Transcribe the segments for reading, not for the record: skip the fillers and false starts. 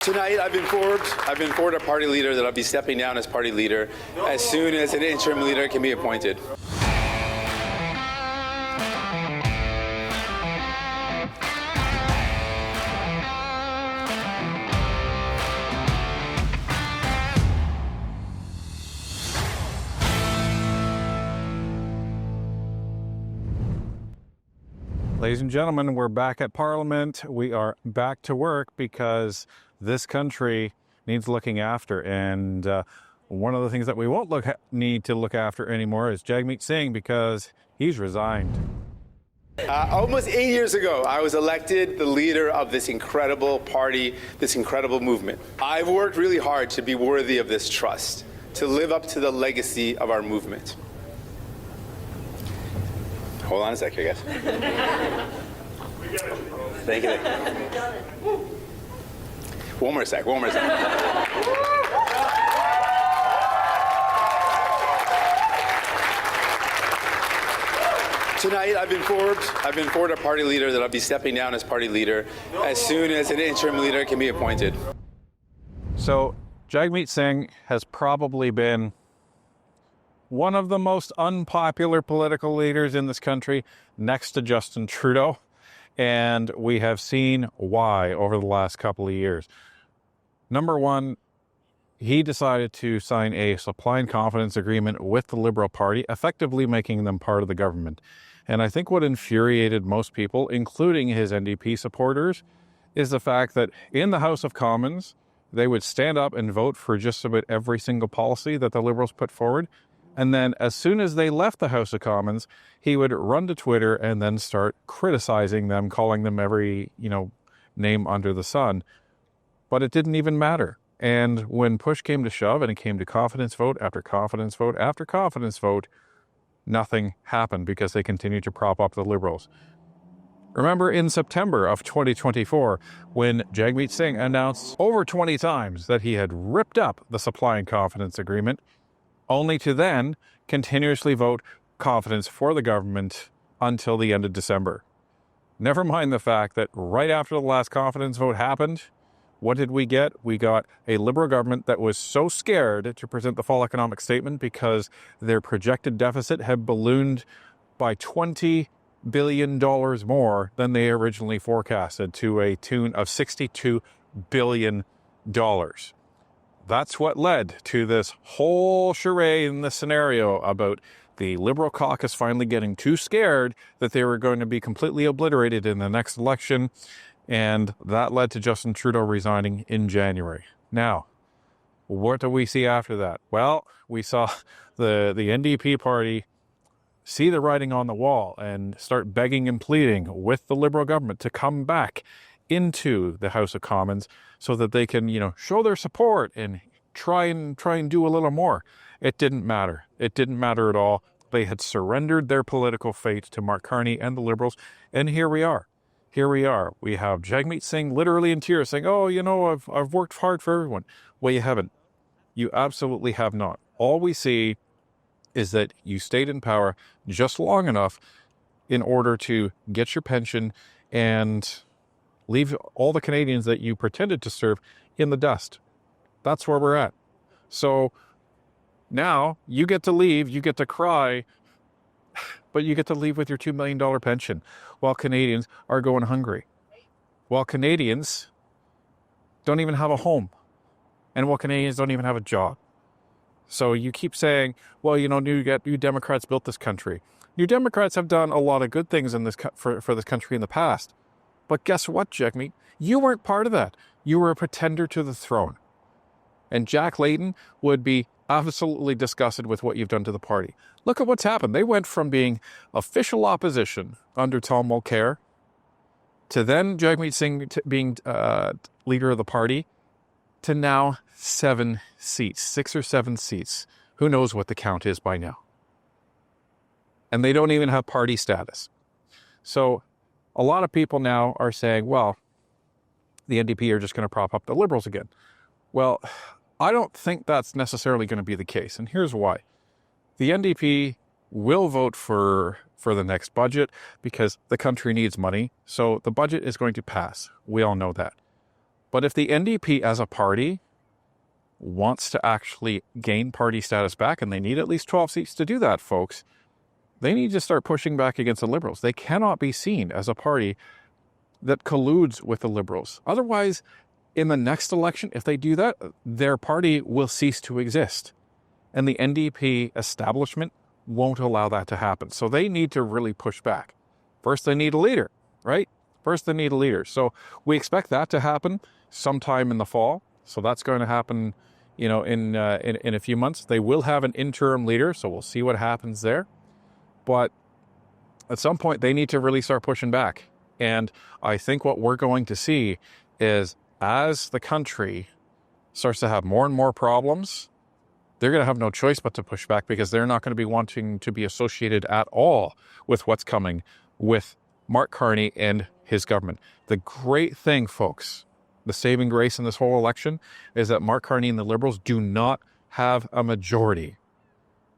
Tonight, I've been informed our party leader that I'll be stepping down as party leader as soon as an interim leader can be appointed. Ladies and gentlemen, we're back at Parliament. We are back to work because this country needs looking after. And one of the things that we won't need to look after anymore is Jagmeet Singh, because he's resigned. Almost 8 years ago, I was elected the leader of this incredible party, this incredible movement. I've worked really hard to be worthy of this trust, to live up to the legacy of our movement. Hold on a sec here, guys. Thank you. One more sec. Tonight, I've informed our party leader that I'll be stepping down as party leader as soon as an interim leader can be appointed. So Jagmeet Singh has probably been one of the most unpopular political leaders in this country, next to Justin Trudeau. And we have seen why over the last couple of years. Number one, he decided to sign a supply and confidence agreement with the Liberal Party, effectively making them part of the government. And I think what infuriated most people, including his NDP supporters, is the fact that in the House of Commons, they would stand up and vote for just about every single policy that the Liberals put forward. And then as soon as they left the House of Commons, he would run to Twitter and then start criticizing them, calling them every, name under the sun. But it didn't even matter. And when push came to shove and it came to confidence vote after confidence vote after confidence vote, nothing happened because they continued to prop up the Liberals. Remember in September of 2024, when Jagmeet Singh announced over 20 times that he had ripped up the supply and confidence agreement, only to then continuously vote confidence for the government until the end of December. Never mind the fact that right after the last confidence vote happened, what did we get? We got a Liberal government that was so scared to present the fall economic statement because their projected deficit had ballooned by $20 billion more than they originally forecasted, to a tune of $62 billion. That's what led to this whole charade in this scenario about the Liberal caucus finally getting too scared that they were going to be completely obliterated in the next election. And that led to Justin Trudeau resigning in January. Now, what do we see after that? Well, we saw the NDP party see the writing on the wall and start begging and pleading with the Liberal government to come back into the House of Commons so that they can, show their support and try and do a little more. It didn't matter. It didn't matter at all. They had surrendered their political fate to Mark Carney and the Liberals, and here we are. We have Jagmeet Singh literally in tears saying, I've worked hard for everyone. Well, you haven't. You absolutely have not. All we see is that you stayed in power just long enough in order to get your pension and leave all the Canadians that you pretended to serve in the dust. That's where we're at. So now you get to leave, you get to cry, but you get to leave with your $2 million pension while Canadians are going hungry. While Canadians don't even have a home. And while Canadians don't even have a job. So you keep saying, well, you Democrats built this country. You Democrats have done a lot of good things in this for this country in the past. But guess what, Jagmeet? You weren't part of that. You were a pretender to the throne. And Jack Layton would be absolutely disgusted with what you've done to the party. Look at what's happened. They went from being official opposition under Tom Mulcair to then Jagmeet Singh being leader of the party to now 6 or 7 seats. Who knows what the count is by now? And they don't even have party status. So a lot of people now are saying, well, the NDP are just going to prop up the Liberals again. Well, I don't think that's necessarily going to be the case. And here's why. The NDP will vote for the next budget because the country needs money. So the budget is going to pass. We all know that. But if the NDP as a party wants to actually gain party status back, and they need at least 12 seats to do that, folks, they need to start pushing back against the Liberals. They cannot be seen as a party that colludes with the Liberals. Otherwise, in the next election, if they do that, their party will cease to exist. And the NDP establishment won't allow that to happen. So they need to really push back. First, they need a leader, right? First, they need a leader. So we expect that to happen sometime in the fall. So that's going to happen, in a few months. They will have an interim leader, so we'll see what happens there. But at some point, they need to really start pushing back. And I think what we're going to see is as the country starts to have more and more problems, they're going to have no choice but to push back, because they're not going to be wanting to be associated at all with what's coming with Mark Carney and his government. The great thing, folks, the saving grace in this whole election is that Mark Carney and the Liberals do not have a majority.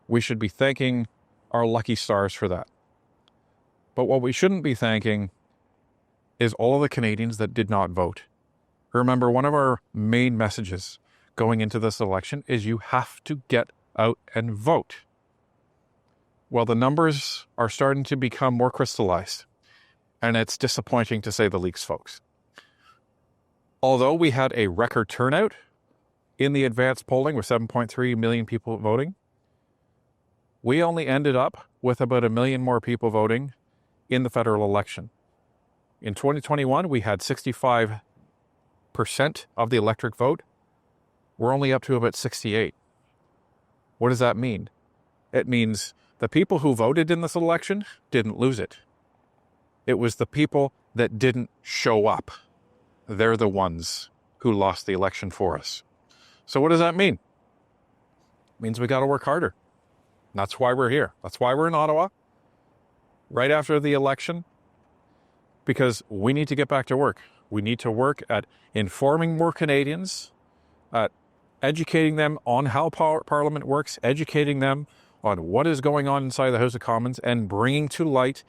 We should be thanking our lucky stars for that. But what we shouldn't be thanking is all of the Canadians that did not vote. Remember, one of our main messages going into this election is you have to get out and vote. Well, the numbers are starting to become more crystallized, and it's disappointing to say the least, folks. Although we had a record turnout in the advanced polling with 7.3 million people voting, we only ended up with about 1 million more people voting in the federal election. In 2021, we had 65% of the electorate vote. We're only up to about 68. What does that mean? It means the people who voted in this election didn't lose it. It was the people that didn't show up. They're the ones who lost the election for us. So what does that mean? It means we got to work harder. That's why we're here. That's why we're in Ottawa right after the election, because we need to get back to work. We need to work at informing more Canadians, at educating them on how Parliament works, educating them on what is going on inside the House of Commons, and bringing to light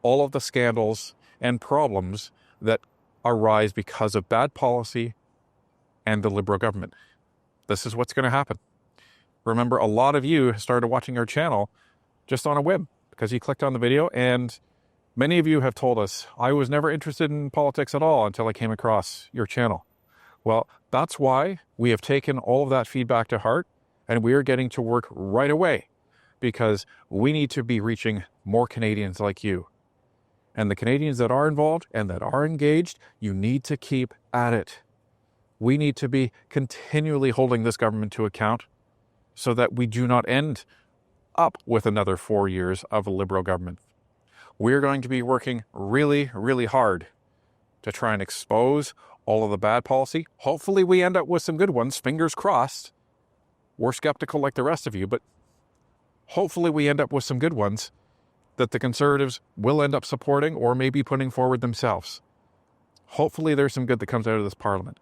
all of the scandals and problems that arise because of bad policy and the Liberal government. This is what's going to happen. Remember, a lot of you started watching our channel just on a whim because you clicked on the video, and many of you have told us, I was never interested in politics at all until I came across your channel. Well, that's why we have taken all of that feedback to heart, and we are getting to work right away, because we need to be reaching more Canadians like you. And the Canadians that are involved and that are engaged, you need to keep at it. We need to be continually holding this government to account so that we do not end up with another 4 years of a Liberal government. We're going to be working really, really hard to try and expose all of the bad policy. Hopefully we end up with some good ones, fingers crossed. We're skeptical like the rest of you, but hopefully we end up with some good ones that the Conservatives will end up supporting or maybe putting forward themselves. Hopefully there's some good that comes out of this Parliament.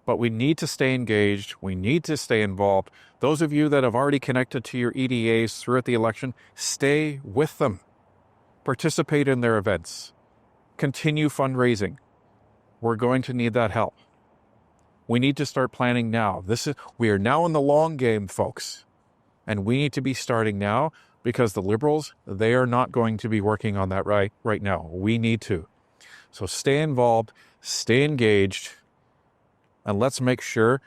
But we need to stay engaged. We need to stay involved. Those of you that have already connected to your EDAs throughout the election, stay with them. Participate in their events. Continue fundraising. We're going to need that help. We need to start planning now. We are now in the long game, folks. And we need to be starting now, because the Liberals, they are not going to be working on that right now. We need to. So stay involved, stay engaged, and let's make sure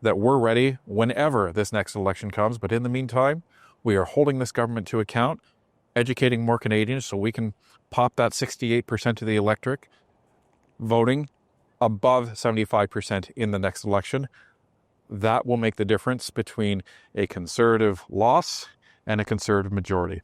that we're ready whenever this next election comes. But in the meantime, we are holding this government to account, educating more Canadians so we can pop that 68% of the electorate voting above 75% in the next election. That will make the difference between a Conservative loss and a Conservative majority.